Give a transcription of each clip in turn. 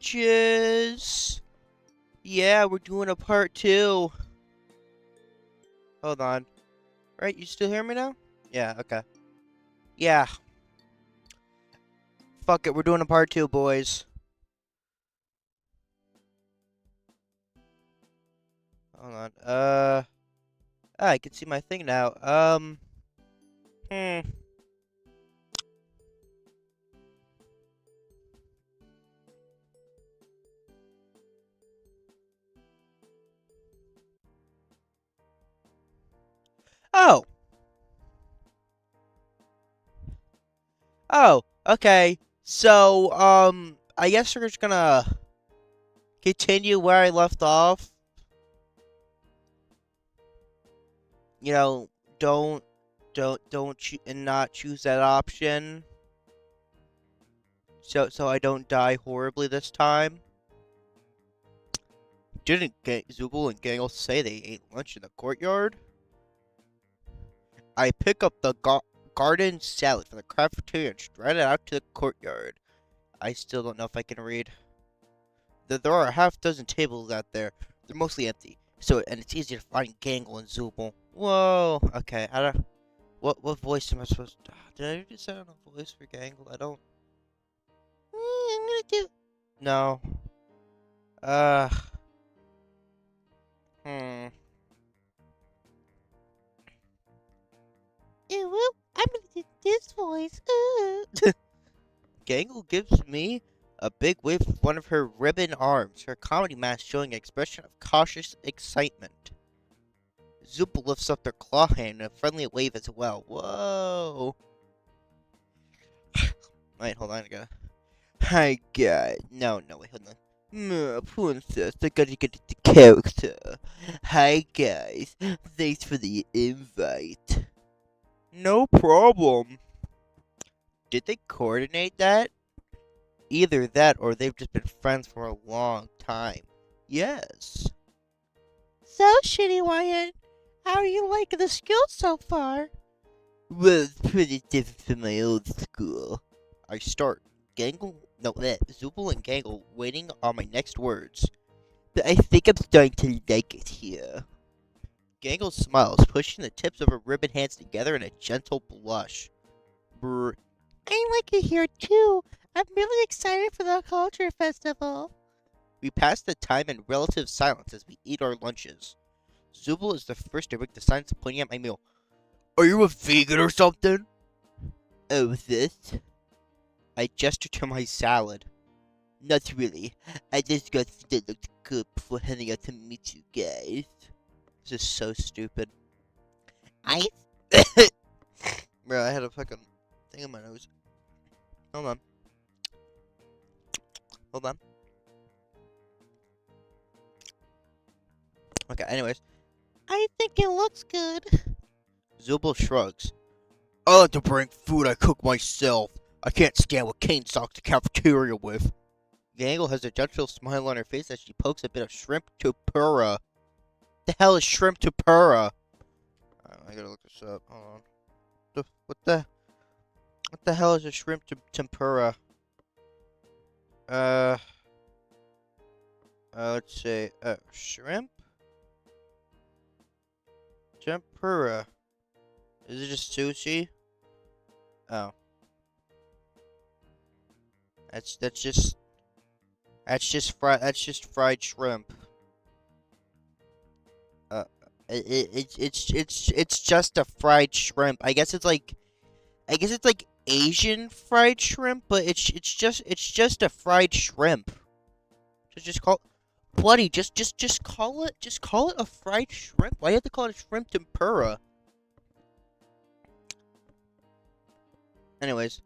bitches. Yeah, we're doing a part 2. Hold on. Right, you still hear me now? Yeah, okay. Yeah. Fuck it, we're doing a part 2, boys. Hold on. I can see my thing now. Hmm. Oh. Oh, okay. So, I guess we're just gonna continue where I left off. You know, don't, and not choose that option. So I don't die horribly this time. Didn't Zubul and Gangle say they ate lunch in the courtyard? I pick up the garden salad from the cafeteria and stride it out to the courtyard. I still don't know if I can read. There are a half dozen tables out there. They're mostly empty. And it's easy to find Gangle and Zubul. Whoa. Okay. I don't. What voice am I supposed to? Did I just set on a voice for Gangle? I don't. I'm gonna do. No. Uh. Hmm. Well, I'm gonna do this voice. Gangle gives me a big wave with one of her ribbon arms, her comedy mask showing an expression of cautious excitement. Zupa lifts up their claw hand in a friendly wave as well. Whoa. Wait, hold on, I gotta. Hi, guys. No, wait, hold on. Princess, I gotta get into character. Hi, guys. Thanks for the invite. No problem. Did they coordinate that? Either that or they've just been friends for a long time. Yes. So, Shitty Wyatt, how are you liking the school so far? Well, it's pretty different from my old school. I start Zubul and Gangle waiting on my next words. But I think I'm starting to like it here. Gangle smiles, pushing the tips of her ribbon hands together in a gentle blush. Brr. I like it here too. I'm really excited for the culture festival. We pass the time in relative silence as we eat our lunches. Zubul is the first to break the silence, pointing at my meal. Are you a vegan or something? Oh, this? I gesture to my salad. Not really. I just got that looked good before heading out to meet you guys. This is so stupid. I. Bro, I had a fucking thing in my nose. Hold on. Hold on. Okay, anyways. I think it looks good. Zubul shrugs. I like to bring food I cook myself. I can't stand what Kane stocks the cafeteria with. Gangle has a gentle smile on her face as she pokes a bit of shrimp tempura. The hell is shrimp tempura? I gotta look this up. Hold on. What the hell is a shrimp tempura? Let's see. Shrimp tempura. Is it just sushi? Oh, that's just fried shrimp. Uh, it's just a fried shrimp. I guess it's like Asian fried shrimp, but it's just a fried shrimp. Just call bloody just call it a fried shrimp. Why do you have to call it a shrimp tempura? Anyways,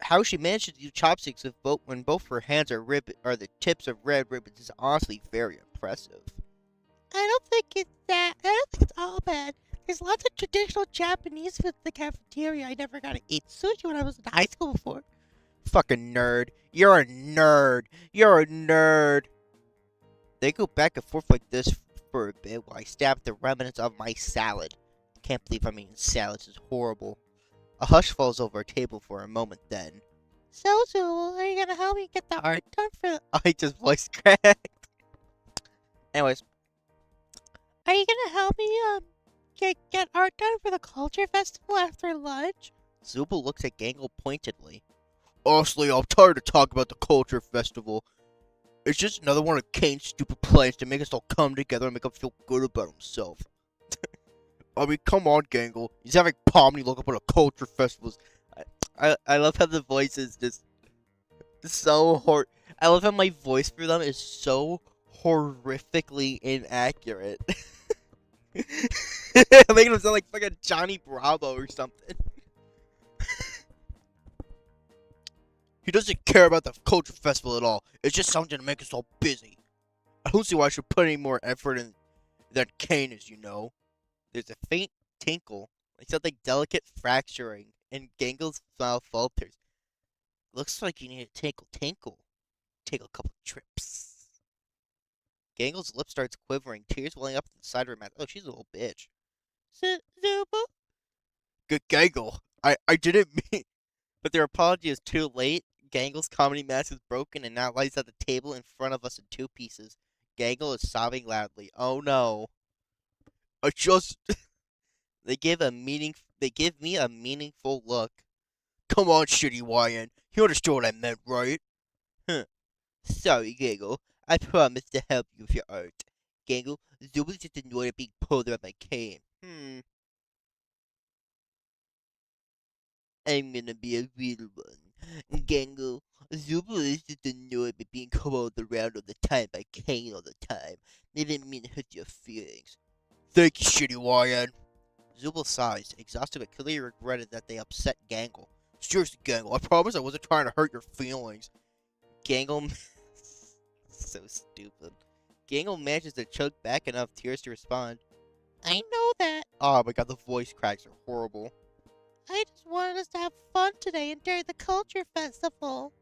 how she manages to do chopsticks with both when both her hands are the tips of red ribbons is honestly very impressive. I don't think it's all bad. There's lots of traditional Japanese food in the cafeteria. I never got to eat sushi when I was in high school before. Fucking nerd. You're a nerd. You're a nerd. They go back and forth like this for a bit while I stab the remnants of my salad. Can't believe I'm eating salad. This is horrible. A hush falls over our table for a moment then. So, are you gonna help me get the art done for the... I just voice cracked. Anyways, are you gonna help me, get art done for the culture festival after lunch? Zubul looks at Gangle pointedly. Honestly, I'm tired of talking about the culture festival. It's just another one of Kane's stupid plans to make us all come together and make him feel good about himself. I mean, come on, Gangle. He's having Pomni look up at a culture festival. I love how the voice is just so I love how my voice for them is so horrifically inaccurate. Making him sound like fucking Johnny Bravo or something. He doesn't care about the culture festival at all. It's just something to make us all busy. I don't see why I should put any more effort in than Kane is, you know. There's a faint tinkle, like something delicate fracturing, and Gangle's smile falters. Looks like you need to tinkle. Take a couple trips. Gangle's lip starts quivering, tears welling up to the side of her mouth. Oh, she's a little bitch. Zuba? Good Gangle. I didn't mean... But their apology is too late. Gangle's comedy mask is broken and now lies at the table in front of us in two pieces. Gangle is sobbing loudly. Oh no. I just... They give me a meaningful look. Come on, shitty YN. You understood what I meant, right? Huh. Sorry, Gangle. I promised to help you with your art. Gangle, Zuba's just annoyed at being pulled around my cane. I'm gonna be a real one. Gangle, Zuba is just annoyed at being pulled around all the time by Kane all the time. They didn't mean to hurt your feelings. Thank you, shitty YN. Zubul sighs, exhausted but clearly regretted that they upset Gangle. Seriously, Gangle, I promise I wasn't trying to hurt your feelings. Gangle... so stupid. Gangle manages to choke back enough tears to respond. I know that. Oh my god, the voice cracks are horrible. I just wanted us to have fun today and during the culture festival.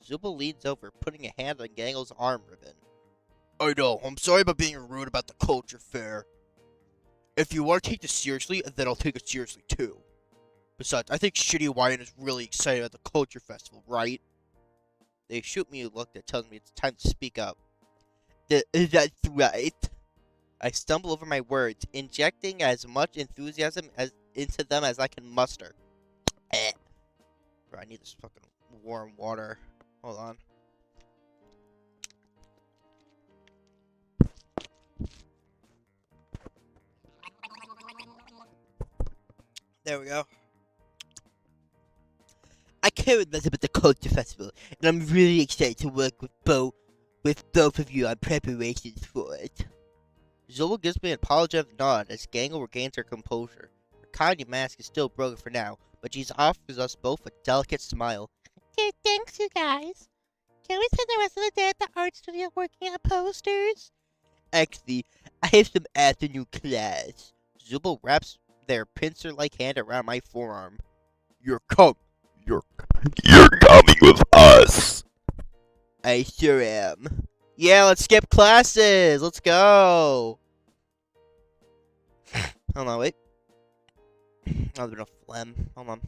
Zubul leans over, putting a hand on Gangle's arm ribbon. I know, I'm sorry about being rude about the culture fair. If you want to take this seriously, then I'll take it seriously too. Besides, I think Shitty YN is really excited about the culture festival, right? They shoot me a look that tells me it's time to speak up. That's right. I stumble over my words, injecting as much enthusiasm into them as I can muster. Bro, I need this fucking warm water. Hold on. There we go. I care about the culture festival, and I'm really excited to work with both of you on preparations for it. Zola gives me an apologetic nod as Gangle regains her composure. Her kind mask is still broken for now, but she offers us both a delicate smile. Okay, thanks, you guys. Can we spend the rest of the day at the art studio working on posters? Actually, I have some afternoon class. Zubul wraps their pincer-like hand around my forearm. You're coming with us. I sure am. Yeah, let's skip classes. Let's go. Hold on, wait. I'll do a phlegm. Hold on.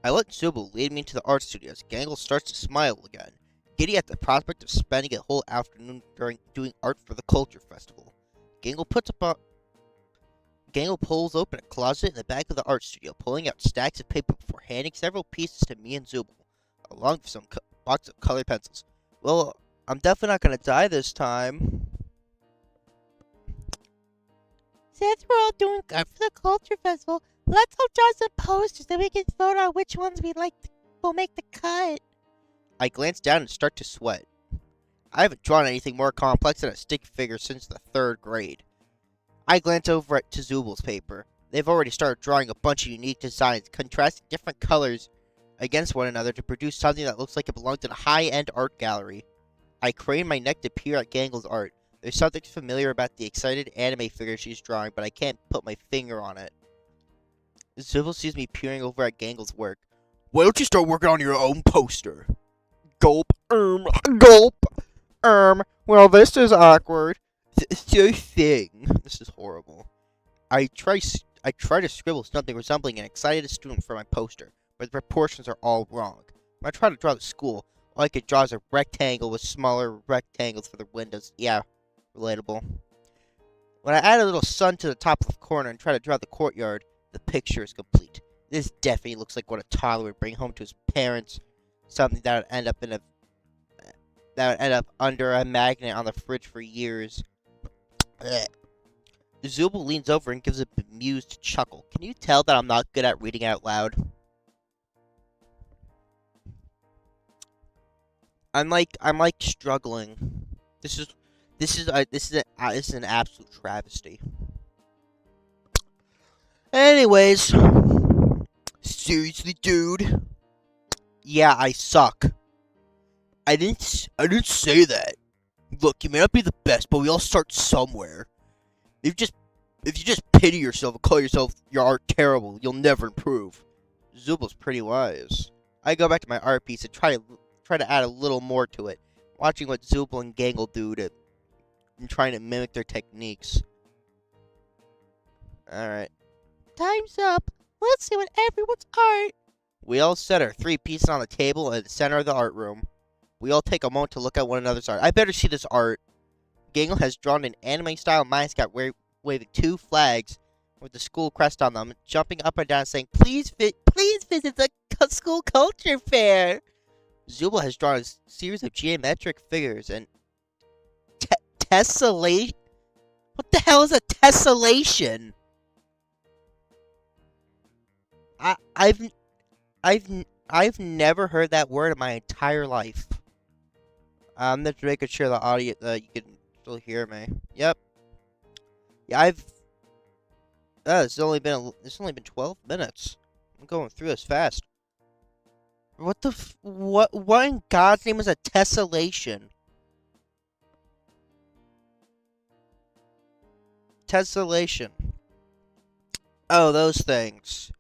I let Zubul lead me into the art studios. Gangle starts to smile again, giddy at the prospect of spending a whole afternoon doing art for the culture festival. Gangle pulls open a closet in the back of the art studio, pulling out stacks of paper before handing several pieces to me and Zubul, along with some box of colored pencils. Well, I'm definitely not gonna die this time. Since we're all doing good for the culture festival, let's all draw some posters so we can vote on which ones will make the cut. I glance down and start to sweat. I haven't drawn anything more complex than a stick figure since the 3rd grade. I glance over at Zubul's paper. They've already started drawing a bunch of unique designs, contrasting different colors against one another to produce something that looks like it belongs in a high-end art gallery. I crane my neck to peer at Gangle's art. There's something familiar about the excited anime figure she's drawing, but I can't put my finger on it. Zubul sees me peering over at Gangle's work. Why don't you start working on your own poster? Gulp, gulp, well, this is awkward. Sure thing. This is horrible. I I try to scribble something resembling an excited student for my poster, but the proportions are all wrong. When I try to draw the school, all I can draw is a rectangle with smaller rectangles for the windows. Yeah, relatable. When I add a little sun to the top of the corner and try to draw the courtyard, the picture is complete. This definitely looks like what a toddler would bring home to his parents. Something that would end up under a magnet on the fridge for years. Ugh. Zubul leans over and gives a bemused chuckle. Can you tell that I'm not good at reading out loud? I'm like struggling. This is an absolute travesty. Anyways, seriously, dude. Yeah, I suck. I didn't say that. Look, you may not be the best, but we all start somewhere. If you just if you just pity yourself and call yourself your art terrible, you'll never improve. Zubul's pretty wise. I go back to my art piece and try to add a little more to it, watching what Zubul and Gangle do and trying to mimic their techniques. Alright. Time's up. Let's see what everyone's art. We all set our 3 pieces on the table in the center of the art room. We all take a moment to look at one another's art. I better see this art. Gangle has drawn an anime-style mascot waving 2 flags with the school crest on them, jumping up and down saying, please visit the school culture fair. Zubul has drawn a series of geometric figures and tessellation. What the hell is a tessellation? I, I've I've I've never heard that word in my entire life. I'm just making sure the audio that you can still hear me. Yep. Yeah, it's only been 12 minutes. I'm going through this fast. What in God's name is a tessellation? Tessellation. Oh, those things.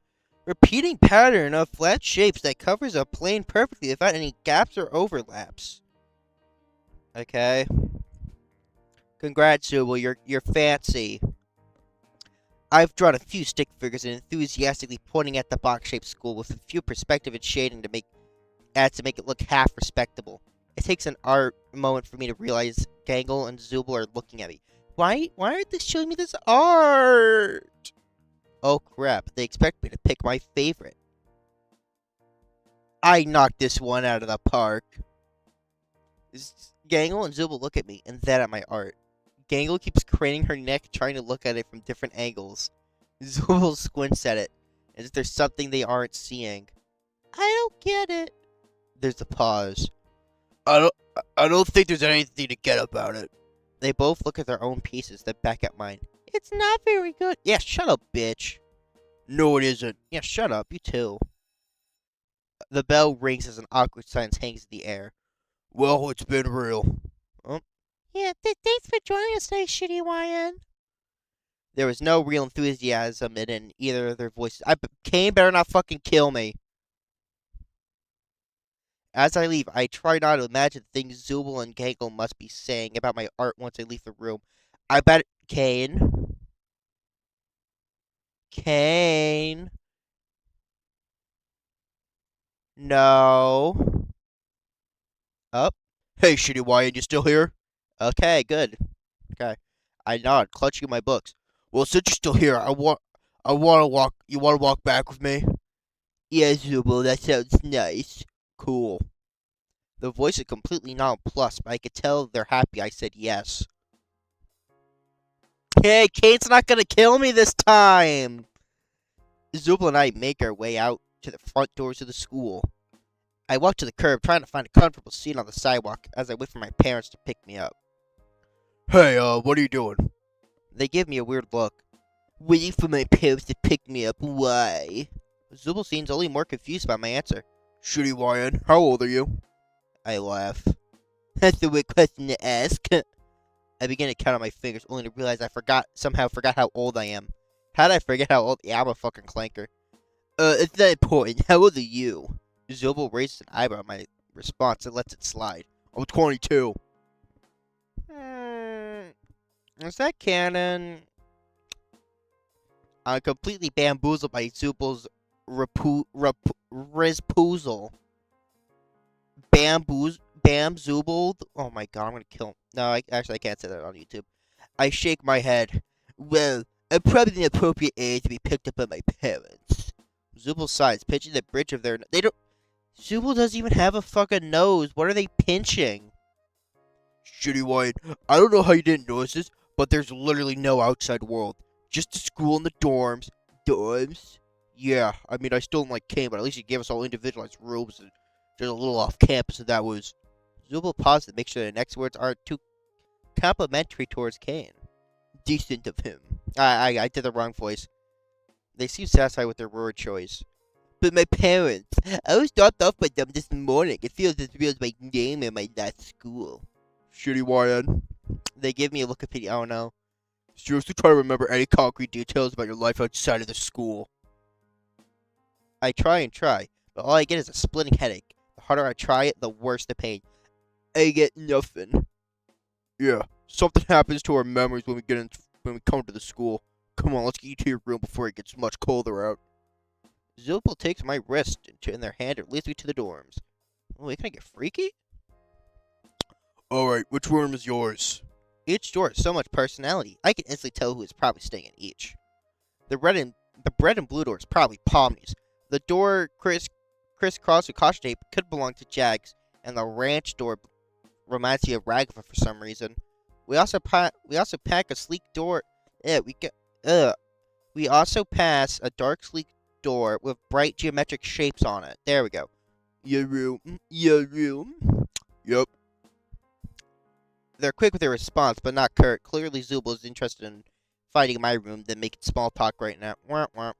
Repeating pattern of flat shapes that covers a plane perfectly without any gaps or overlaps. Okay. Congrats, Zubul. You're fancy. I've drawn a few stick figures and enthusiastically pointing at the box-shaped school with a few perspective and shading to make it look half respectable. It takes an art moment for me to realize Gangle and Zubul are looking at me. Why aren't they showing me this art? Oh crap, they expect me to pick my favorite. I knocked this one out of the park. Gangle and Zubul look at me and then at my art. Gangle keeps craning her neck, trying to look at it from different angles. Zubul squints at it, as if there's something they aren't seeing. I don't get it. There's a pause. I don't think there's anything to get about it. They both look at their own pieces, then back at mine. It's not very good. Yeah, shut up, bitch. No, it isn't. Yeah, shut up. You too. The bell rings as an awkward silence hangs in the air. Well, it's been real. Oh. Yeah, thanks for joining us today, Shitty YN. There was no real enthusiasm in either of their voices. Kane better not fucking kill me. As I leave, I try not to imagine things Zubul and Gangle must be saying about my art once I leave the room. I bet Kane. Kane. No. Up. Hey, Shitty YN, you still here? Okay, good. Okay. I nod, clutching my books. Well, since you're still here, I want to walk. You want to walk back with me? Yeah, Zubul, that sounds nice. Cool. The voice is completely nonplussed, but I could tell they're happy I said yes. Hey, Kate's not gonna kill me this time! Zubul and I make our way out to the front doors of the school. I walk to the curb, trying to find a comfortable seat on the sidewalk as I wait for my parents to pick me up. Hey, what are you doing? They give me a weird look. Waiting for my parents to pick me up, why? Zubul seems only more confused by my answer. Shitty YN, how old are you? I laugh. That's a weird question to ask. I begin to count on my fingers, only to realize I somehow forgot how old I am. How did I forget how old? Yeah, I'm a fucking clanker. It's not important. How old are you? Zubul raises an eyebrow at my response and lets it slide. I'm 22. Is that canon? I'm completely bamboozled by Zubal's Rizpoozle. Bamboozled? Oh my god, I'm gonna kill him. No, actually, I can't say that on YouTube. I shake my head. Well, I'm probably the appropriate age to be picked up by my parents. Zubal sighs, pinching the bridge of their. They don't. Zubal doesn't even have a fucking nose. What are they pinching? Shitty White, I don't know how you didn't notice this, but there's literally no outside world. Just the school and the dorms. Dorms? Yeah, I mean, I still don't like Kane, but at least he gave us all individualized rooms and just a little off campus, and that was. Zubal paused to make sure the next words aren't too complimentary towards Kane. Decent of him. I did the wrong voice. They seem satisfied with their word choice. But my parents, I was dropped off by them this morning. It feels as real as my name in my last school. Shitty YN. They give me a look of pity. Oh no. Seriously try to remember any concrete details about your life outside of the school. I try and try, but all I get is a splitting headache. The harder I try it, the worse the pain. I get nothing. Yeah, something happens to our memories when we come to the school. Come on, let's get you to your room before it gets much colder out. Zopal takes my wrist in their hand and leads me to the dorms. Oh, wait, can I get freaky? Alright, which room is yours? Each door has so much personality, I can instantly tell who is probably staying in each. The red and blue door is probably Pomni's. The door crisscrossed with caution tape could belong to Jags, and the ranch door reminds me of Ragava for some reason. We also pack a sleek door. We also pass a dark sleek door with bright geometric shapes on it. There we go. Your room. Your room. Yep. They're quick with their response, but not curt. Clearly, Zubal is interested in finding my room than making small talk right now. Wah, wah.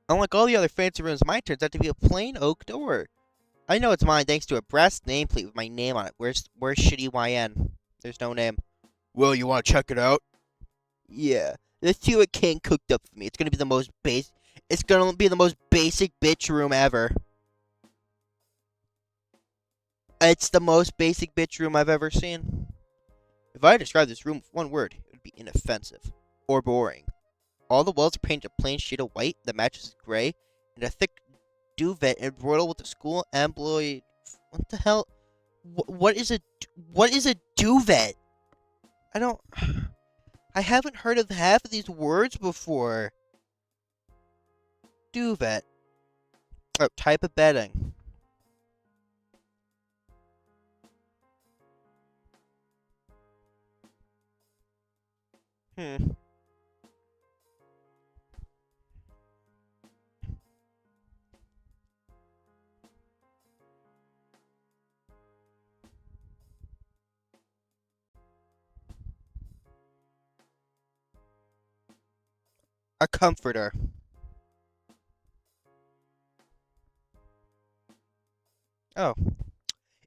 Unlike all the other fancy rooms, mine turns out to be a plain oak door. I know it's mine thanks to a brass nameplate with my name on it. Where's Shitty YN? There's no name. Well, you want to check it out? Yeah. Let's see what King cooked up for me. It's gonna be the most basic bitch room ever. It's the most basic bitch room I've ever seen. If I had to describe this room with one word, it would be inoffensive. Or boring. All the walls are painted a plain shade of white, the mattress is gray, and a thick duvet embroidered with the school employee. What the hell? What is a duvet? I haven't heard of half of these words before. Duvet. Oh, type of bedding. A comforter. Oh.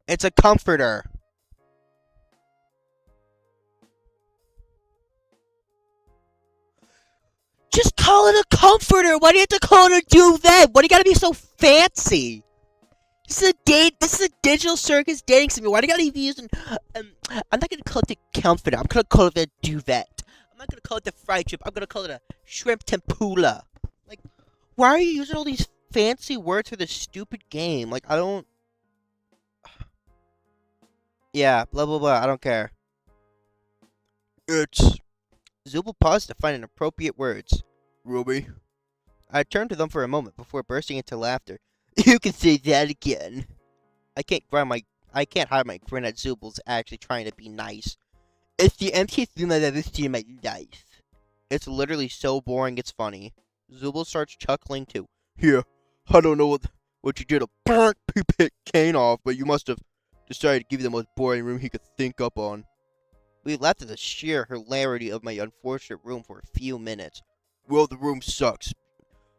It's a comforter. Just call it a comforter. Why do you have to call it a duvet? Why do you gotta be so fancy? This is a digital circus dating sim. Why do you gotta be using? I'm not gonna call it the comforter. I'm gonna call it the duvet. I'm not gonna call it the fried chip. I'm gonna call it a shrimp tempura. Like, why are you using all these fancy words for this stupid game? Like, I don't. Yeah, blah blah blah. I don't care. It's. Zubal paused to find an appropriate words. Ruby. I turned to them for a moment before bursting into laughter. You can say that again. I can't hide my grin at Zubal's actually trying to be nice. It's the emptiest room I've ever seen in my life. It's literally so boring it's funny. Zubal starts chuckling too. Here, I don't know what you did to pick Kane off, but you must have decided to give you the most boring room he could think up on. We laughed at the sheer hilarity of my unfortunate room for a few minutes. Well, the room sucks.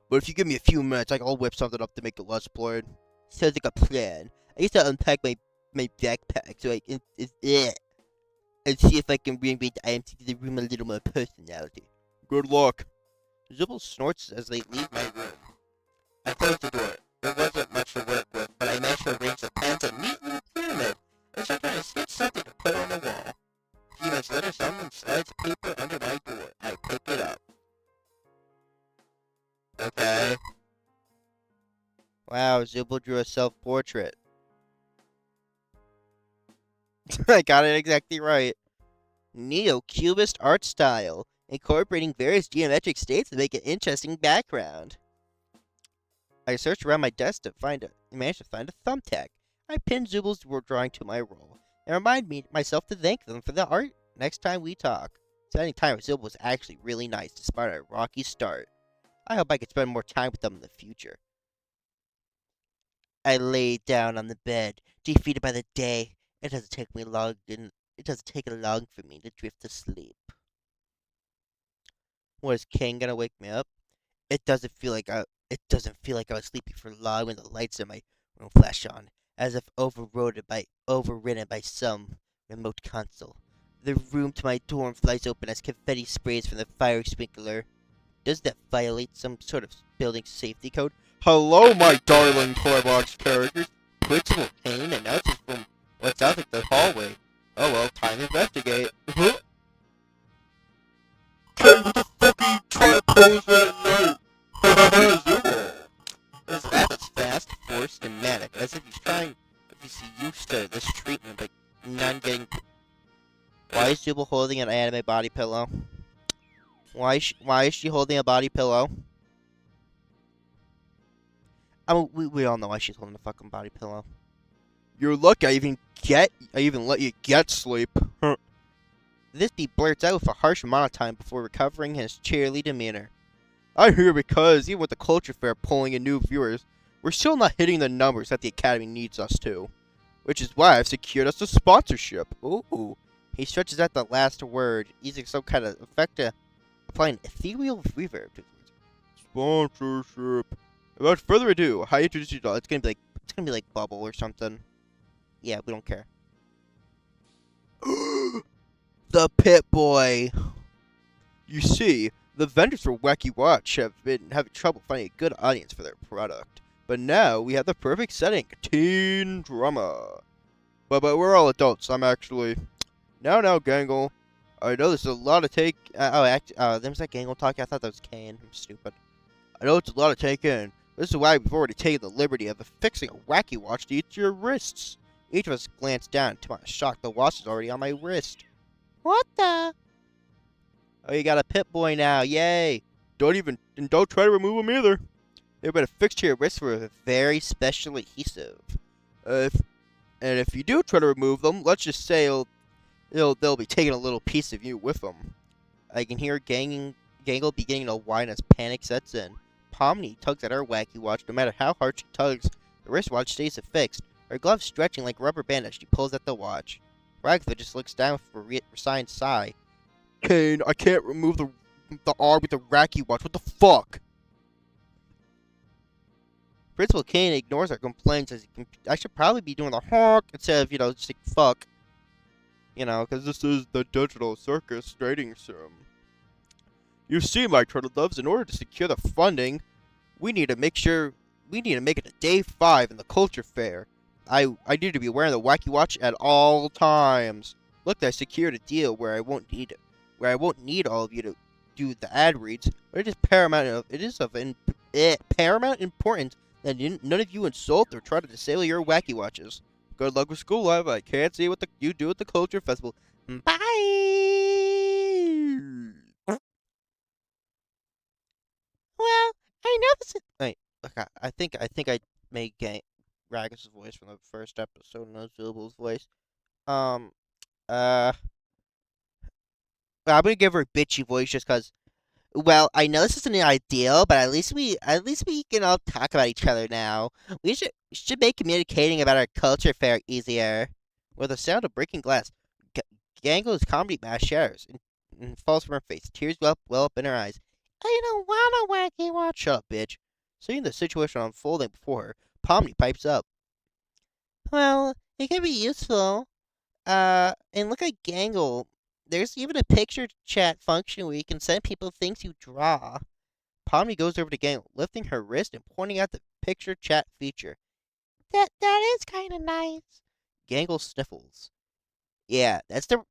But if you give me a few minutes, I'll whip something up to make it less boring. Sounds like a plan. I used to unpack my backpack so I can and see if I can reinvent the items to give the room a little more personality. Good luck. Zubble snorts as they leave my room. I closed the door. There wasn't much to work with, but I managed to arrange the pants a neat little pyramid. I was trying to sketch something to put on the wall. A few minutes later, someone slides paper under my door. I pick it up. Zubul drew a self-portrait. I got it exactly right. Neo-Cubist art style, incorporating various geometric states to make an interesting background. I searched around my desk to managed to find a thumbtack. I pinned Zubul's drawing to my roll and reminded myself to thank them for the art next time we talk. Spending time with Zubul was actually really nice despite our rocky start. I hope I could spend more time with them in the future. I lay down on the bed, defeated by the day. It doesn't take long for me to drift to sleep. Was King gonna wake me up? It doesn't feel like I was sleeping for long when the lights in my room flash on, as if overridden by some remote console. The room to my dorm flies open as confetti sprays from the fire sprinkler. Does that violate some sort of building safety code? Hello, my darling toy box characters. Principal Kane announces from what sounds like the hallway. Oh well, time to investigate. Huh? Kane, what the fuck are you trying to pose at night? His laugh is fast, forced, and manic, as if he's used to this treatment, but not getting. Why is Jubal holding an anime body pillow? Why is she holding a body pillow? I mean, we all know why she's holding a fucking body pillow. You're lucky I even let you get sleep. This he blurts out with a harsh amount of time before recovering his cheerly demeanor. I'm here because, even with the culture fair pulling in new viewers, we're still not hitting the numbers that the Academy needs us to. Which is why I've secured us a sponsorship. Ooh. He stretches out the last word, using some kind of effect to apply an ethereal reverb to it. Sponsorship. Without further ado, how you introduce you? It's gonna be like Bubble or something. Yeah, we don't care. The Pit Boy. You see, the vendors for Wacky Watch have been having trouble finding a good audience for their product. But now we have the perfect setting, teen drama. But we're all adults. I'm actually... Now, Gangle. I know there's a lot to take... there was that Gangle talking. I thought that was Kane. I'm stupid. I know it's a lot to take in. This is why we've already taken the liberty of affixing a Wacky Watch to each of your wrists. Each of us glanced down. To my shock, the watch is already on my wrist. What the... Oh, you got a Pit Boy now. Yay. Don't try to remove them either. They've been affixed to your wrist with a very special adhesive. If you do try to remove them, let's just say they'll be taking a little piece of you with them. I can hear Gangle beginning to whine as panic sets in. Pomni tugs at her Wacky Watch. No matter how hard she tugs, the wristwatch stays affixed, her glove stretching like a rubber band as she pulls at the watch. Ragtha just looks down with a resigned sigh. Kane, I can't remove the arm with the Wacky Watch. What the fuck? Principal Kane ignores her complaints as I should probably be doing the honk instead of, just like, fuck. Because this is the digital circus trading sim. You see, my turtle doves, in order to secure the funding, we need to make it to day 5 in the culture fair. I need to be wearing the Wacky Watch at all times. Look, I secured a deal where I won't need all of you to do the ad reads, but it is paramount importance that none of you insult or try to disable your Wacky Watches. Good luck with school life. I can't see what you do at the culture festival. Bye. Well, I know this is... Wait, look, I think I made Ragus' voice from the first episode and Zubal's voice. Um, uh, I'm gonna give her a bitchy voice just cause. Well, I know this isn't ideal, but at least we can all talk about each other now. We should make communicating about our culture fair easier. With the sound of breaking glass, Gangle's comedy mask shatters and falls from her face. Tears well up in her eyes. I don't want a Wacky Watch. Shut up, bitch. Seeing the situation unfolding before her, Pomni pipes up. Well, it can be useful. And look at Gangle. There's even a picture chat function where you can send people things you draw. Pomni goes over to Gangle, lifting her wrist and pointing out the picture chat feature. That is kind of nice. Gangle sniffles. That's the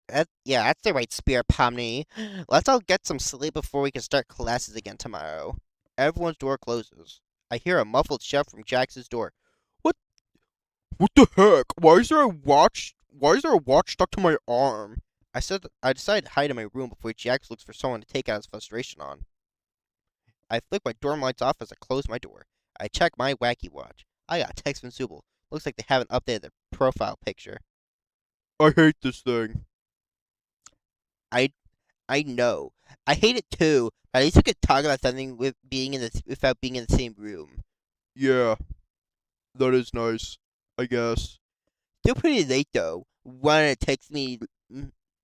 right spirit, Pomni. Let's all get some sleep before we can start classes again tomorrow. Everyone's door closes. I hear a muffled shout from Jax's door. What the heck? Why is there a watch? Why is there a watch stuck to my arm? I decided to hide in my room before Jax looks for someone to take out his frustration on. I flick my dorm lights off as I close my door. I check my wacky watch. I got a text from Zubul. Looks like they haven't updated their profile picture. I hate this thing. I I know. I hate it too. At least we could talk about something without being in the same room. Yeah, that is nice. I guess. Still pretty late though. Wanna text me?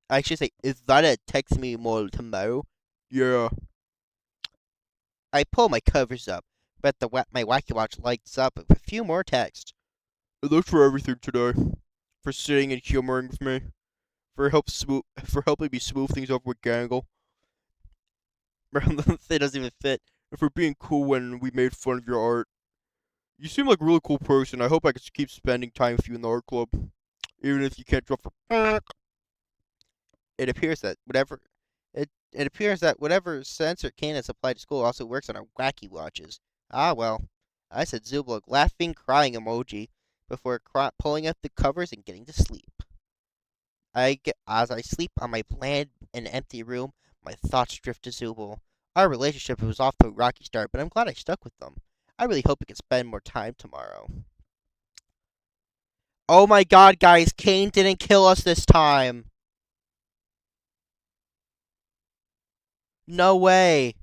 I should say, is Vana text me more tomorrow? Yeah. I pull my covers up, but my wacky watch lights up with a few more texts. Thanks for everything today. For sitting and humoring with me. For helping me smooth things over with Gangle. It doesn't even fit. And for being cool when we made fun of your art. You seem like a really cool person. I hope I can keep spending time with you in the art club. Even if you can't draw for it appears that whatever sensor Kane has applied to school also works on our wacky watches. Ah well. I said Zubla, laughing, crying emoji, before pulling up the covers and getting to sleep. As I sleep on my bland and empty room, my thoughts drift to Zubul. Our relationship was off to a rocky start, but I'm glad I stuck with them. I really hope we can spend more time tomorrow. Oh my god, guys, Kane didn't kill us this time. No way.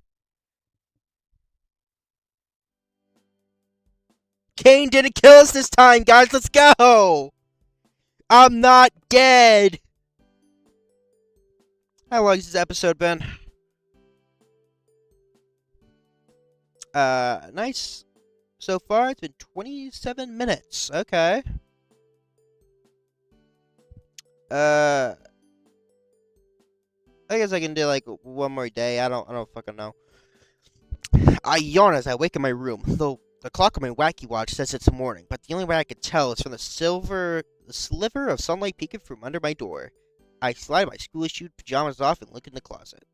Kane didn't kill us this time, guys. Let's go. I'm not dead. How long has this episode been? Nice. So far, it's been 27 minutes. Okay. I guess I can do like one more day. I don't fucking know. I yawn as I wake in my room, though the clock on my wacky watch says it's morning, but the only way I can tell is from the sliver of sunlight peeking from under my door. I slide my school-issued pajamas off and look in the closet.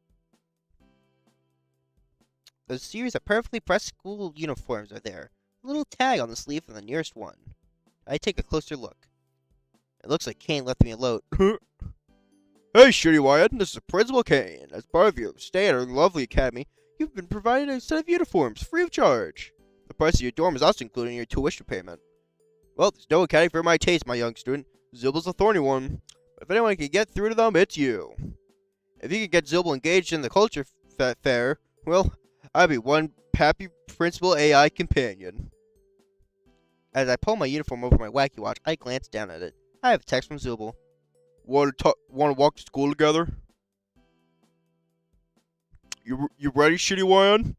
A series of perfectly pressed school uniforms are there. A little tag on the sleeve of the nearest one. I take a closer look. It looks like Kane left me alone. Hey, Shitty Wyatt, this is Principal Kane. As part of your stay at our lovely academy, you've been provided a set of uniforms, free of charge. The price of your dorm is also included in your tuition payment. Well, there's no academy for my taste, my young student. Zubul's a thorny one. But if anyone can get through to them, it's you. If you could get Zubul engaged in the culture fair, well, I'd be one happy Principal AI companion. As I pull my uniform over my wacky watch, I glance down at it. I have a text from Zubul. Want to walk to school together? You ready, Shitty Wyan?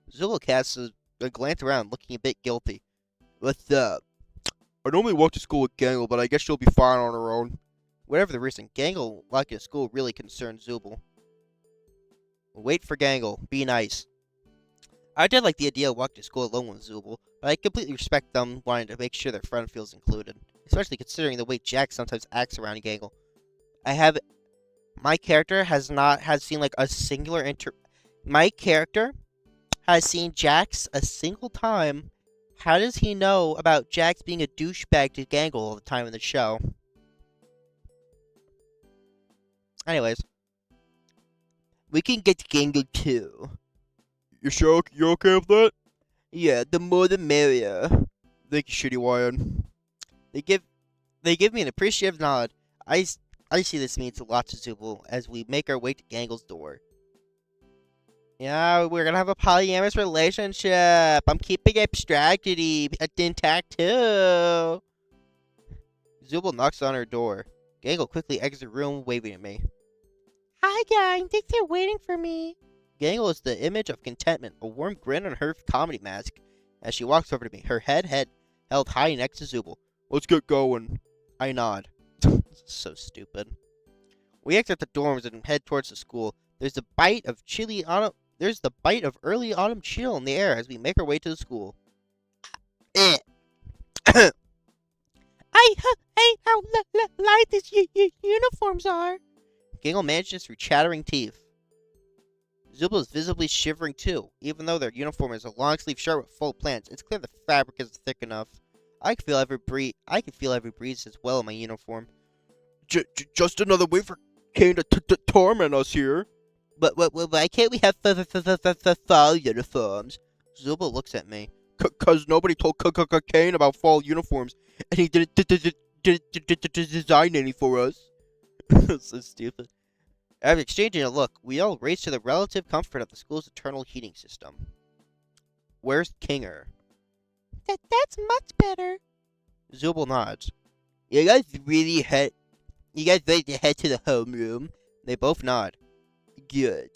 Zubul casts a glance around, looking a bit guilty. What's up? I normally walk to school with Gangle, but I guess she'll be fine on her own. Whatever the reason, Gangle walking to school really concerns Zubul. Wait for Gangle. Be nice. I did like the idea of walking to school alone with Zubul, but I completely respect them wanting to make sure their friend feels included, especially considering the way Jack sometimes acts around Gangle. My character has seen like a singular My character has seen Jax a single time. How does he know about Jax being a douchebag to Gangle all the time in the show? Anyways, we can get to Gangle too. You sure you're okay with that? Yeah, the more the merrier. Thank you, Shitty Wyan. They give me an appreciative nod. I see this means a lot to Zubul as we make our way to Gangle's door. Yeah, we're gonna have a polyamorous relationship. I'm keeping it abstracted-y, intact too. Zubul knocks on her door. Gangle quickly exits the room, waving at me. Hi, gang. Thanks for waiting for me. Gangle is the image of contentment, a warm grin on her comedy mask, as she walks over to me, her head held high next to Zubul. Let's get going. I nod. So stupid. We exit the dorms and head towards the school. There's the bite of early autumn chill in the air as we make our way to the school. I hate how light these uniforms are. Gangle manages through chattering teeth. Zubul is visibly shivering too. Even though their uniform is a long sleeve shirt with full plants, it's clear the fabric isn't thick enough. I can feel every breeze as well in my uniform. Just another way for Kane to torment us here. But why can't we have fall uniforms? Zubul looks at me. Cause nobody told Kane about fall uniforms, and he didn't design any for us. So stupid. After exchanging a look, we all race to the relative comfort of the school's internal heating system. Where's Kinger? That's much better. Zubul nods. You guys ready to head to the homeroom? They both nod. Good.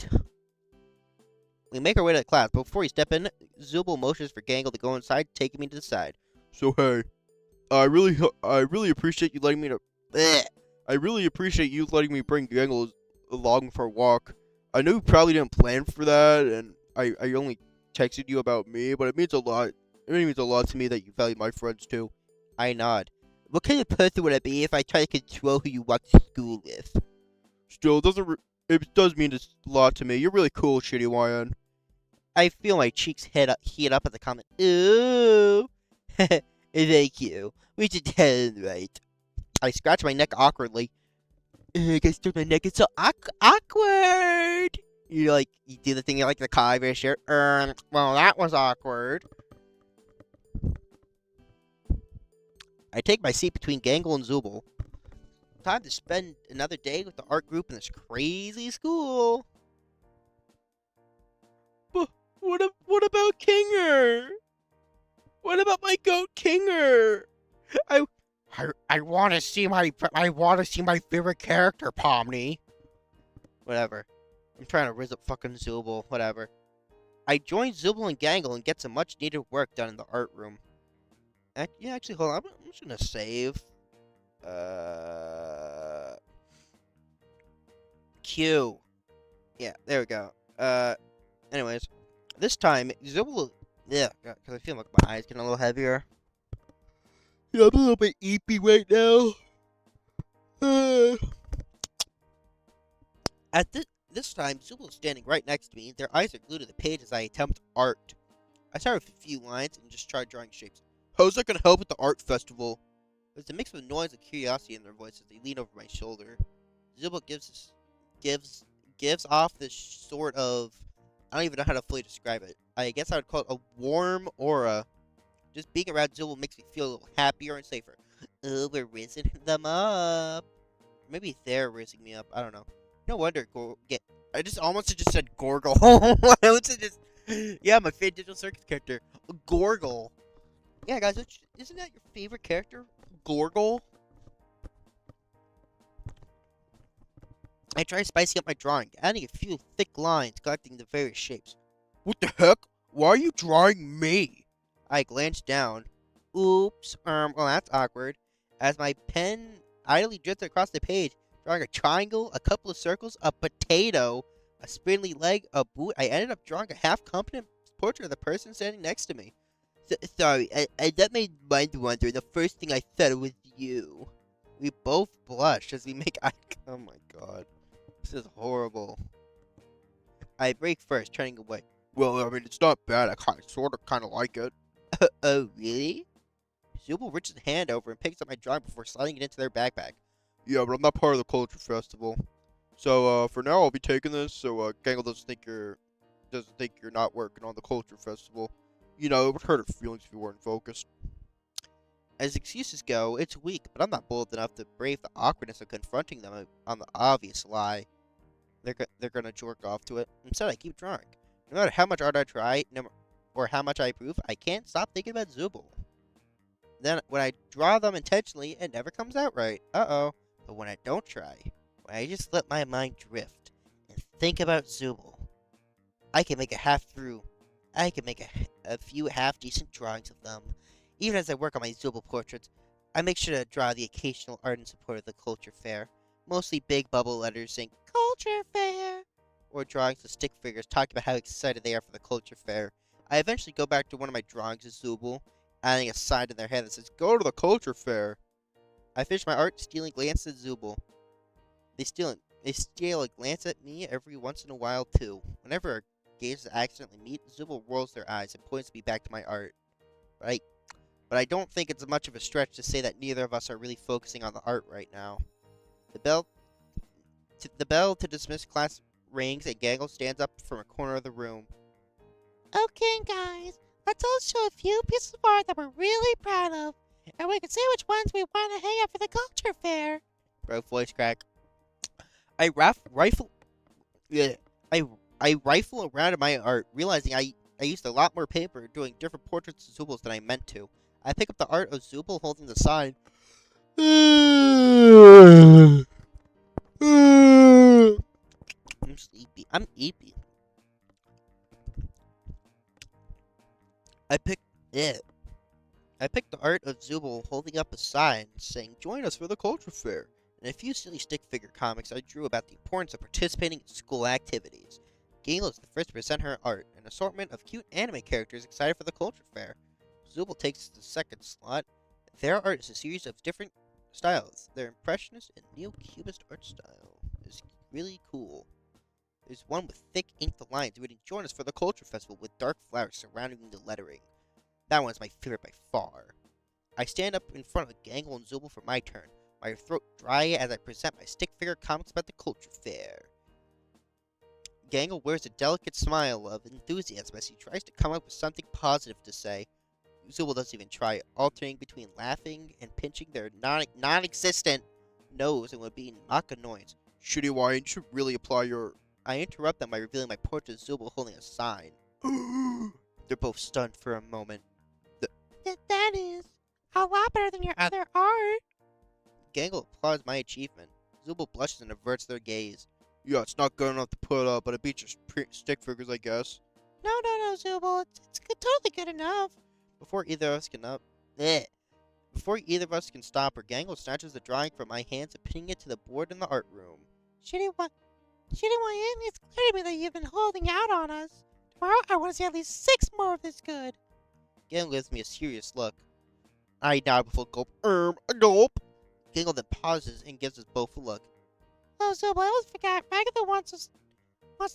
We make our way to the class, but before we step in, Zubul motions for Gangle to go inside, taking me to the side. So hey, I really appreciate you letting me Blech. I really appreciate you letting me bring Gangle along for a walk. I know you probably didn't plan for that, and I only texted you about me, but it means a lot. It means a lot to me that you value my friends too. I nod. What kind of person would I be if I tried to control who you walk to school with? Still, it does mean a lot to me. You're really cool, Shitty YN. I feel my cheeks heat up at the comment. Ooh. Thank you. We should tell him right. I scratch my neck awkwardly. I guess my neck is so awkward. You do the thing you like the Kyber shirt. Well, that was awkward. I take my seat between Gangle and Zubul. Time to spend another day with the art group in this crazy school. But what about Kinger? What about my goat Kinger? I want to see my favorite character, Pomni. Whatever. I'm trying to riz up fucking Zubul. Whatever. I join Zubul and Gangle and get some much needed work done in the art room. Yeah, actually, hold on. I'm just gonna save. Q. Yeah, there we go. Anyways, this time Zubul. Yeah, because I feel like my eyes getting a little heavier. Yeah, I'm a little bit eepy right now. At this time, Zubul is standing right next to me. Their eyes are glued to the page as I attempt art. I start with a few lines and just try drawing shapes. How's that gonna help at the art festival? There's a mix of noise and curiosity in their voices as they lean over my shoulder. Zubul gives off this sort of, I don't even know how to fully describe it. I guess I would call it a warm aura. Just being around Zubul makes me feel a little happier and safer. Oh, we're rizzing them up. Maybe they're rizzing me up. I don't know. No wonder I just almost just said Gorgle. I almost just yeah, my favorite digital circus character, Gorgle. Yeah, guys, isn't that your favorite character, Gorgle? I try spicing up my drawing, adding a few thick lines connecting the various shapes. What the heck? Why are you drawing me? I glance down. Oops, well that's awkward. As my pen idly drifted across the page, drawing a triangle, a couple of circles, a potato, a spindly leg, a boot, I ended up drawing a half-competent portrait of the person standing next to me. Sorry, that made my mind wander. The first thing I thought was you. We both blush as we make eye. Oh my god, this is horrible. I break first, turning away. Well, I mean, it's not bad. I sort of kind of like it. Oh, really? Zubul reaches a hand over and picks up my drawing before sliding it into their backpack. Yeah, but I'm not part of the culture festival. So, for now, I'll be taking this, so, Gangle doesn't think you're not working on the culture festival. You know, it would hurt her feelings if you weren't focused. As excuses go, it's weak, but I'm not bold enough to brave the awkwardness of confronting them on the obvious lie. They're gonna jerk off to it. Instead, I keep drawing. No matter how much art I try, or how much I improve, I can't stop thinking about Zubul. Then, when I draw them intentionally, it never comes out right. Uh-oh. But when I don't try, when I just let my mind drift and think about Zubul, I can make a few half-decent drawings of them. Even as I work on my Zubul portraits, I make sure to draw the occasional art in support of the culture fair. Mostly big bubble letters saying, Culture Fair! Or drawings of stick figures talking about how excited they are for the culture fair. I eventually go back to one of my drawings of Zubul, adding a sign in their head that says, Go to the culture fair! I finish my art, stealing glances at Zubul. They steal a glance at me every once in a while, too. Whenever our gazes accidentally meet, Zubul rolls their eyes and points me back to my art. But but I don't think it's much of a stretch to say that neither of us are really focusing on the art right now. The bell to dismiss class rings and Gangle stands up from a corner of the room. Okay, guys, let's all show a few pieces of art that we're really proud of, and we can say which ones we want to hang up for the culture fair. Bro, voice crack. I rifle. Yeah, I rifle around in my art, realizing I used a lot more paper doing different portraits of Zubals than I meant to. I pick up the art of Zubal holding the sign. I'm sleepy. I'm eepy. I picked it. I picked the art of Zubal holding up a sign saying, "Join us for the culture fair," and a few silly stick figure comics I drew about the importance of participating in school activities. Gail is the first to present her art, an assortment of cute anime characters excited for the culture fair. Zubal takes the second slot. Their art is a series of different styles. Their impressionist and neo-cubist art style is really cool. There's one with thick inked lines reading, "Join us for the culture festival," with dark flowers surrounding the lettering. That one's my favorite by far. I stand up in front of Gangle and Zubal for my turn, my throat dry as I present my stick figure comics about the culture fair. Gangle wears a delicate smile of enthusiasm as he tries to come up with something positive to say. Zubal doesn't even try, alternating between laughing and pinching their non-existent nose and would be mock annoyance. Shitty Wine, you should really apply your... I interrupt them by revealing my portrait of Zubal holding a sign. They're both stunned for a moment. That is a lot better than your other art. Gangle applauds my achievement. Zubal blushes and averts their gaze. Yeah, it's not good enough to put up, but it beats your stick figures, I guess. No, Zubal. It's totally good enough. Before either of us can Before either of us can stop her, Gangle snatches the drawing from my hands and pinning it to the board in the art room. Shitty Wyan, it's clear to me that you've been holding out on us. Tomorrow, I want to see at least 6 more of this good. Gangle gives me a serious look. I nod with a gulp. A gulp. Gangle then pauses and gives us both a look. Oh, Zubal, I almost forgot. Ragatha wants to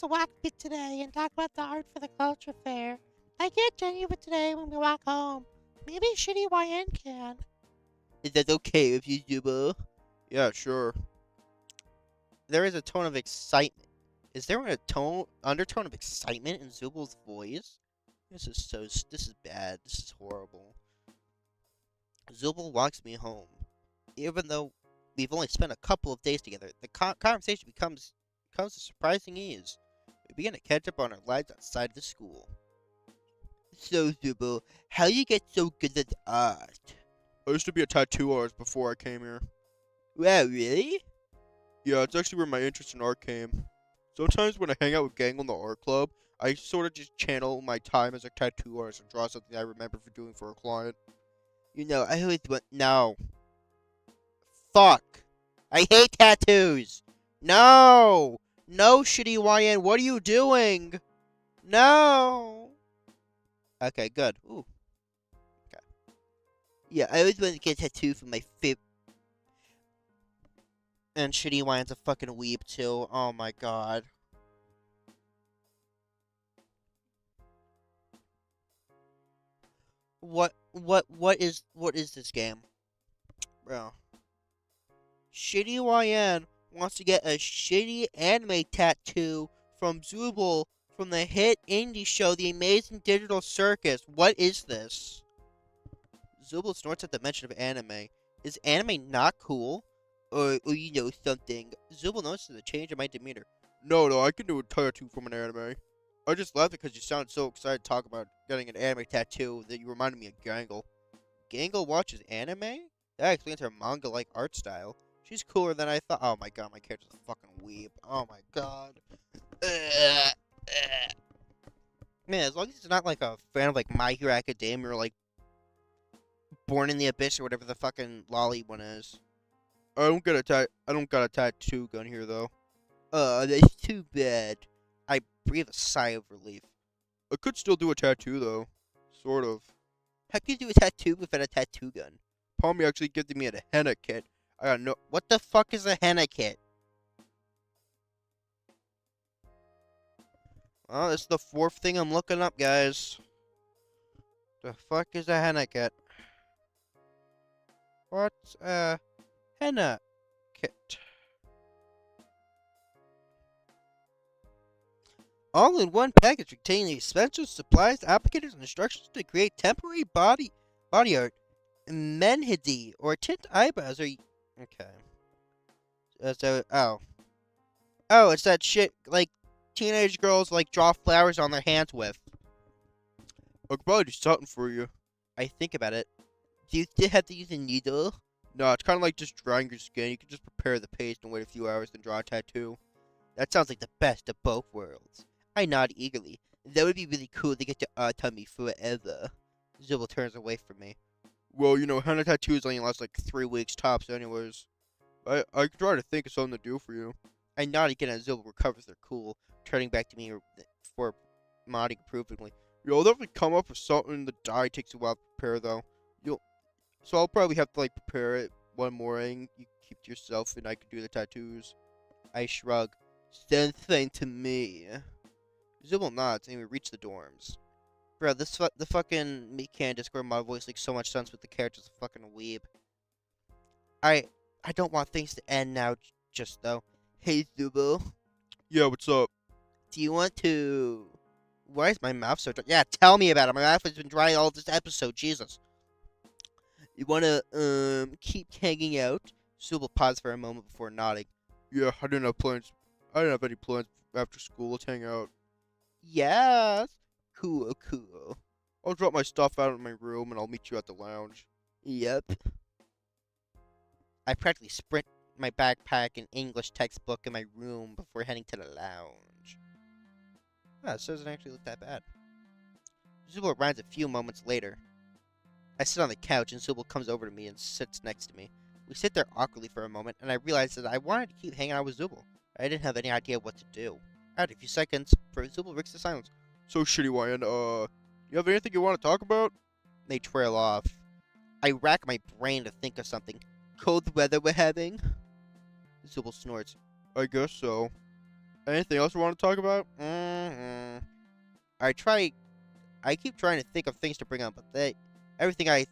walk a bit today and talk about the art for the culture fair. I can't join you with today when we walk home. Maybe Shitty YN can. Is that okay with you, Zubal? Yeah, sure. There is a tone of excitement. Is there an undertone of excitement in Zubal's voice? This is bad. This is horrible. Zubal walks me home. Even though we've only spent a couple of days together, the conversation becomes a surprising ease. We begin to catch up on our lives outside the school. So, Zubal, how you get so good at art? I used to be a tattoo artist before I came here. Wow, really? Yeah, it's actually where my interest in art came. Sometimes when I hang out with Gangle in the art club, I sort of just channel my time as a tattoo artist and draw something I remember for doing for a client. You know, I always want... No. Fuck. I hate tattoos. No. No, Shitty YN, what are you doing? No. Okay, good. Ooh. Okay. Yeah, I always wanted to get a tattoo for my favorite... And Shitty YN's a fucking weeb, too. Oh my god. What is this game? Bro. Shitty YN wants to get a shitty anime tattoo from Zubal from the hit indie show The Amazing Digital Circus. What is this? Zubal snorts at the mention of anime. Is anime not cool? Or you know something. Zubal notices a change in my demeanor. No, I can do a tattoo from an anime. I just laughed because you sounded so excited to talk about getting an anime tattoo that you reminded me of Gangle. Gangle watches anime? That explains her manga-like art style. She's cooler than I thought. Oh my god, my character's a fucking weeb. Oh my god. Man, as long as he's not like a fan of like My Hero Academia or like Born in the Abyss or whatever the fucking lolly one is. I don't got a tattoo gun here though. That's too bad. I breathe a sigh of relief. I could still do a tattoo though. Sort of. How can you do a tattoo without a tattoo gun? Palmy actually gifted me a henna kit. I got no. What the fuck is a henna kit? Well, this is the 4th thing I'm looking up, guys. The fuck is a henna kit? What's henna kit? All in one package containing essentials, supplies, applicators, and instructions to create temporary body art, menhidi, or tint eyebrows. Okay? Oh, it's that shit like teenage girls like draw flowers on their hands with. I could probably do something for you. I think about it. Do you still have to use a needle? No, it's kind of like just drying your skin. You can just prepare the paste and wait a few hours, then draw a tattoo. That sounds like the best of both worlds. I nod eagerly. That would be really cool to get to tell me forever. Zubul turns away from me. Well, henna tattoos only last like 3 weeks tops, anyways. I could try to think of something to do for you. I nod again as Zubul recovers their cool, turning back to me for nodding approvingly. I'll definitely come up with something. The dye takes a while to prepare, though. So I'll probably have to like prepare it one morning. You keep to yourself, and I could do the tattoos. I shrug. Sounds fine to me. Zubul nods, and we reach the dorms. Bro, the fucking me can Discord mod voice makes so much sense with the character's a fucking weeb. I don't want things to end now, just though. Hey, Zubul. Yeah, what's up? Do you want to... Why is my mouth so dry? Yeah, tell me about it. My mouth has been dry all this episode. Jesus. You want to, keep hanging out? Zubul paused for a moment before nodding. Yeah, I didn't have plans. I didn't have any plans after school. Let's hang out. Yes. Cool. I'll drop my stuff out in my room, and I'll meet you at the lounge. Yep. I practically sprint my backpack and English textbook in my room before heading to the lounge. Ah, this doesn't actually look that bad. Zubul arrives a few moments later. I sit on the couch and Zubul comes over to me and sits next to me. We sit there awkwardly for a moment, and I realized that I wanted to keep hanging out with Zubul. I didn't have any idea what to do. After a few seconds, Zubul breaks the silence. So, Shitty Wyan, you have anything you want to talk about? They trail off. I rack my brain to think of something. Cold weather we're having? Zubul snorts. I guess so. Anything else you want to talk about? I keep trying to think of things to bring up, but everything I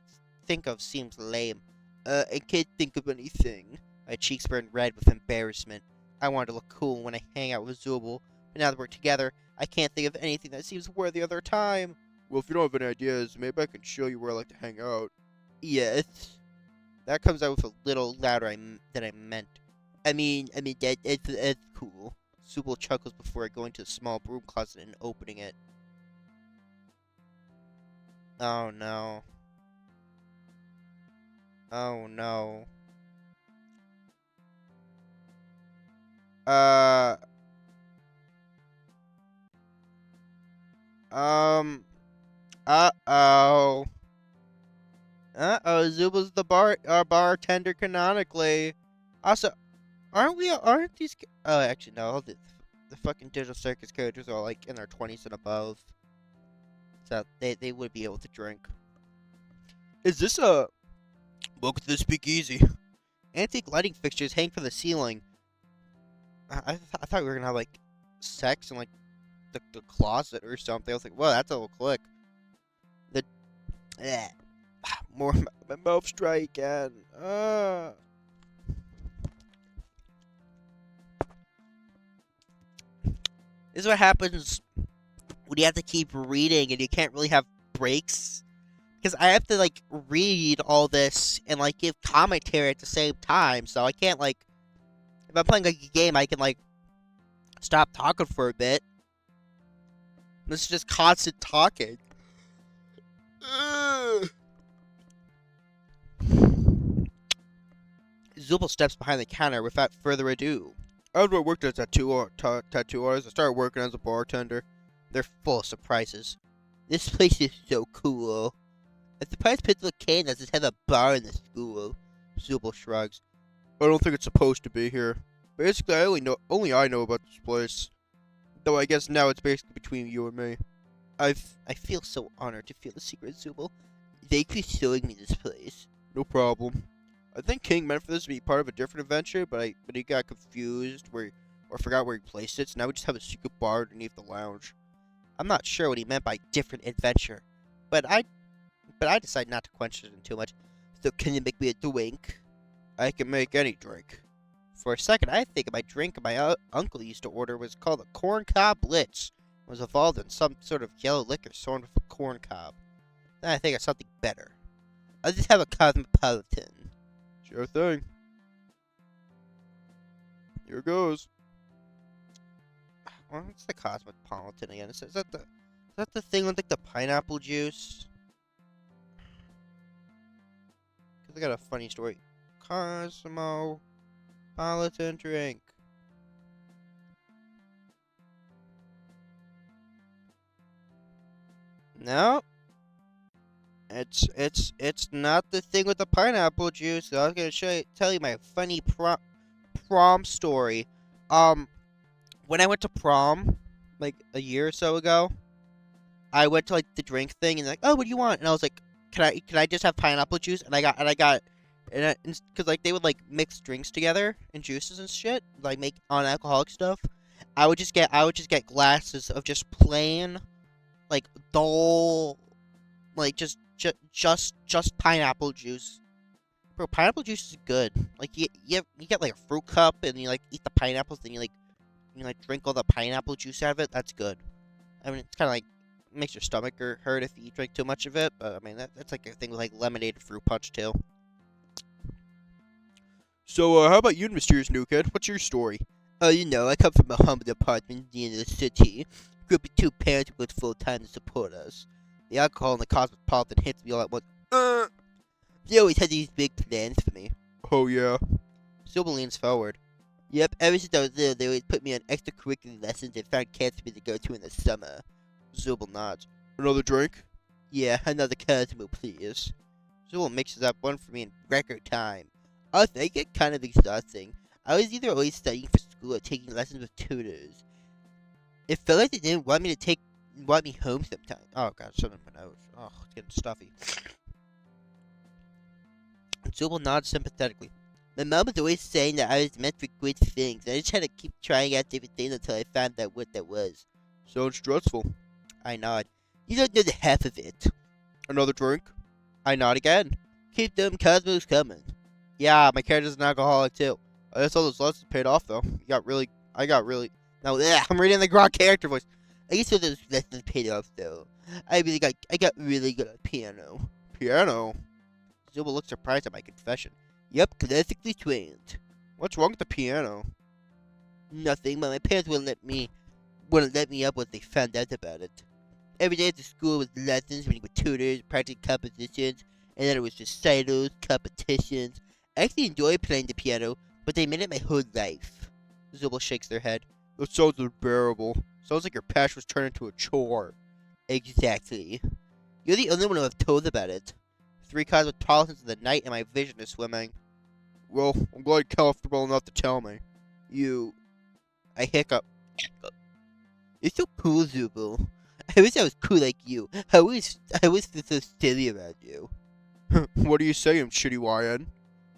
think of seems lame. I can't think of anything. My cheeks burn red with embarrassment. I want to look cool when I hang out with Zubul, but now that we're together, I can't think of anything that seems worthy of their time. Well, if you don't have any ideas, maybe I can show you where I like to hang out. Yes. That comes out with a little louder than I meant. I mean, it's cool. Zubul chuckles before going to a small broom closet and opening it. Oh no. Oh no. Uh-oh. Uh-oh, Zubul's the bartender canonically. Also, aren't these... Oh, actually, no. The fucking Digital Circus characters are, like, in their 20s and above. So, they would be able to drink. Is this a... Welcome to the speakeasy. Antique lighting fixtures hang from the ceiling. I thought we were gonna have, like, sex in, like, the closet or something. I was like, whoa, that's a little click. More... My mouth's dry again. This is what happens when you have to keep reading and you can't really have breaks. Because I have to, like, read all this and, like, give commentary at the same time. So I can't, like... If I'm playing, like, a game, I can, like, stop talking for a bit. This is just constant talking. Zubul steps behind the counter without further ado. After I worked as a tattoo artist, I started working as a bartender. They're full of surprises. This place is so cool. I'm surprised Pittsburgh Kane doesn't have a bar in the school. Zubul shrugs. I don't think it's supposed to be here. Basically, only I know about this place. Though I guess now it's basically between you and me. I feel so honored to feel the secret, Zubul. Thank you for showing me this place. No problem. I think King meant for this to be part of a different adventure, but he got confused or forgot where he placed it, so now we just have a secret bar underneath the lounge. I'm not sure what he meant by different adventure, but I decided not to question him too much. So can you make me a drink? I can make any drink. For a second, I think my drink my uncle used to order was called a corn cob blitz. It was involved in some sort of yellow liquor sort of a corn cob. Then I think of something better. I'll just have a cosmopolitan. Sure thing. Here goes. What's the cosmopolitan again? Is that the thing with like the pineapple juice? Cause I got a funny story. Cosmopolitan drink. No. It's not the thing with the pineapple juice. I was gonna tell you my funny prom story. When I went to prom, like a year or so ago, I went to like the drink thing and like, oh, what do you want? And I was like, can I just have pineapple juice? And I got, because like they would like mix drinks together and juices and shit, like make non-alcoholic stuff. I would just get glasses of just plain, like dull, like just pineapple juice. Bro, pineapple juice is good. Like you get like a fruit cup and you like eat the pineapples, then you like drink all the pineapple juice out of it. That's good. I mean, it's kind of like makes your stomach hurt if you drink too much of it. But I mean, that's like a thing with like lemonade and fruit punch too. So, how about you, mysterious new kid? What's your story? Oh, I come from a humble apartment at the end of the city. Grew up with two parents who worked full time to support us. The alcohol and the cosmopolitan hits me all at once. They always had these big plans for me. Oh yeah. Silver leans forward. Yep, ever since I was little, they always put me on extracurricular lessons and found camps for me to go to in the summer. Zubul nods. Another drink? Yeah, another Cosmo, please. Zubul mixes up one for me in record time. I think it kind of exhausting. I was either always studying for school or taking lessons with tutors. It felt like they didn't want me home sometimes. Oh god, something in my nose. Oh, it's getting stuffy. Zubul nods sympathetically. My mom was always saying that I was meant for good things. I just had to keep trying out different things until I found out what that was. Sounds stressful. I nod. You don't know the half of it. Another drink? I nod again. Keep them cosmos coming. Yeah, my character's an alcoholic too. I guess all those lessons paid off though. I got really. Now, I'm reading the Gronk character voice. I guess all those lessons paid off though. I got really good at piano. Piano? Zubul looks surprised at my confession. Yep, classically trained. What's wrong with the piano? Nothing, but my parents wouldn't let me up once they found out about it. Every day at the school was lessons, meeting with tutors, practicing compositions, and then it was recitals, competitions. I actually enjoyed playing the piano, but they made it my whole life. Zubul shakes their head. That sounds unbearable. Sounds like your passion was turned into a chore. Exactly. You're the only one who I've told about it. 3 cosmopolitans in the night and my vision is swimming. Well, I'm glad you're comfortable enough to tell me. I hiccup. You're so cool, Zubul. I wish I was cool like you. I wish feel so silly around you. What are you saying, shitty YN?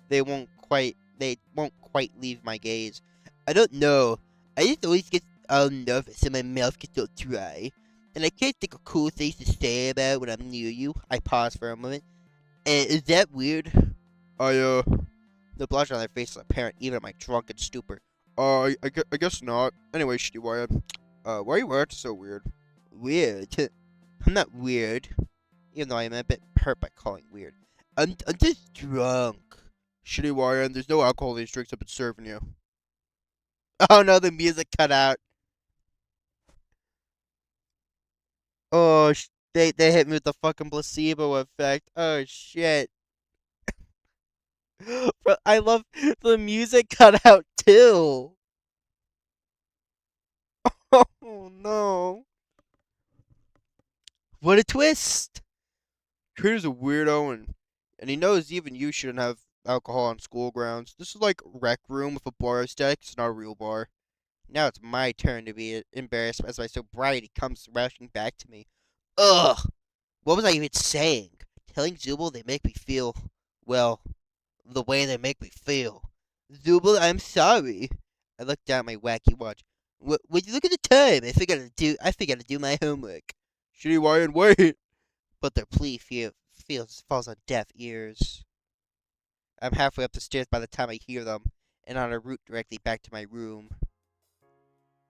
They won't quite leave my gaze. I don't know. I just always get all nervous and my mouth gets all dry. And I can't think of cool things to say about when I'm near you. I pause for a moment. Is that weird? The blush on their face is apparent even in my drunken stupor. I guess not. Anyway, shitty YN. Why are you acting so weird? Weird? I'm not weird. Even though I'm a bit hurt by calling weird. I'm just drunk. Shitty YN, there's no alcohol in these drinks I've been serving you. Oh no, the music cut out. Oh, they hit me with the fucking placebo effect. Oh shit. Bro, I love the music cut out too. Oh no. What a twist. Trader's a weirdo and he knows even you shouldn't have alcohol on school grounds. This is like rec room with a bar aesthetic. It's not a real bar. Now it's my turn to be embarrassed as my sobriety comes rushing back to me. Ugh! What was I even saying? Telling Zubul they make me feel, well, the way they make me feel. Zubul, I'm sorry. I looked down at my wacky watch. Would you look at the time? I forgot to do my homework. Shitty YN, wait! But their plea falls on deaf ears. I'm halfway up the stairs by the time I hear them, and on a route directly back to my room.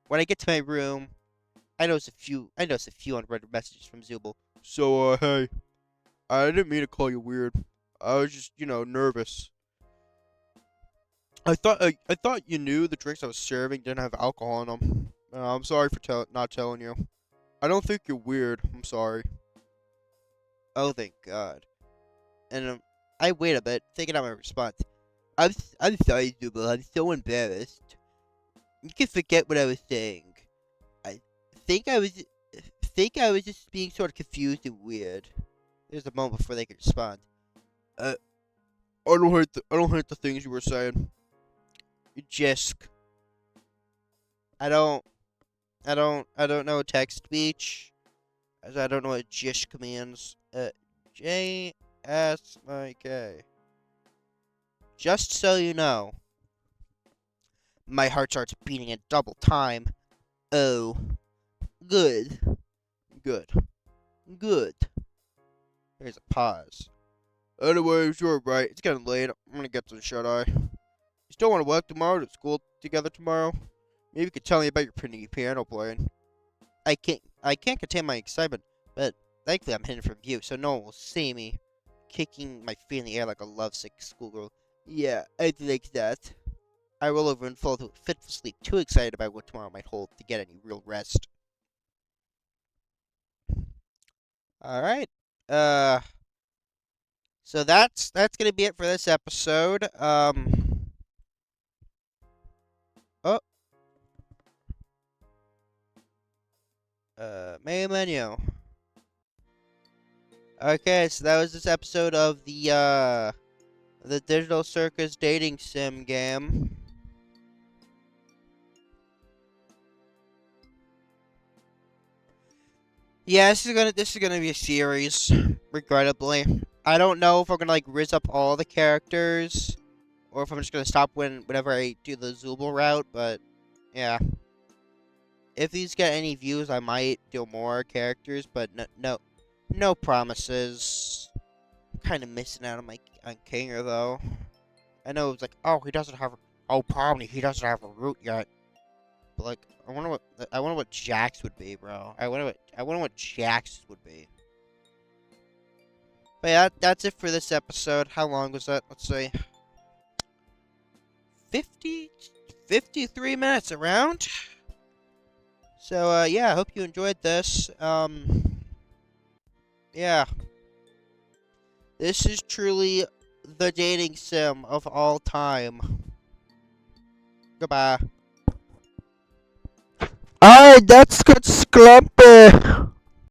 When I get to my room, I notice a few unread messages from Zubul. So, hey, I didn't mean to call you weird. I was just, nervous. I thought you knew the drinks I was serving didn't have alcohol in them. I'm sorry for not telling you. I don't think you're weird. I'm sorry. Oh, thank God. And I wait a bit, thinking out my response. I'm sorry, Zubul. I'm so embarrassed. You can forget what I was saying. I think I was just being sort of confused and weird. There's a moment before they could respond. I I don't hate the things you were saying. Jisk. I don't know text speech, as I don't know what Jisk means. JSMK. Just so you know, my heart starts beating in double time. Oh, good, good, good. There's a pause. Anyways, you're right. It's getting late. I'm gonna get some shut eye. You still want to work tomorrow? To school together tomorrow? Maybe you could tell me about your pretty piano playing. I can't contain my excitement, but thankfully I'm hidden from view, so no one will see me kicking my feet in the air like a lovesick schoolgirl. Yeah, I like that. I roll over and fall into a fitful sleep, too excited about what tomorrow might hold to get any real rest. Alright. So that's gonna be it for this episode. Oh, main menu. Okay, so that was this episode of the Digital Circus dating sim game. Yeah, this is gonna be a series, regrettably. I don't know if I'm gonna like riz up all the characters, or if I'm just gonna stop whenever I do the Zubul route. But yeah, if these get any views, I might do more characters, but no promises. I'm kind of missing out on on Kinger though. I know it's like, oh, probably he doesn't have a route yet. But like, I wonder what Jax would be, bro. I wonder what Jax would be. But yeah, that's it for this episode. How long was that? Let's say 50, 53 minutes around. So yeah, I hope you enjoyed this. Yeah, this is truly the dating sim of all time. Goodbye. Alright, that's good, Scrumpy.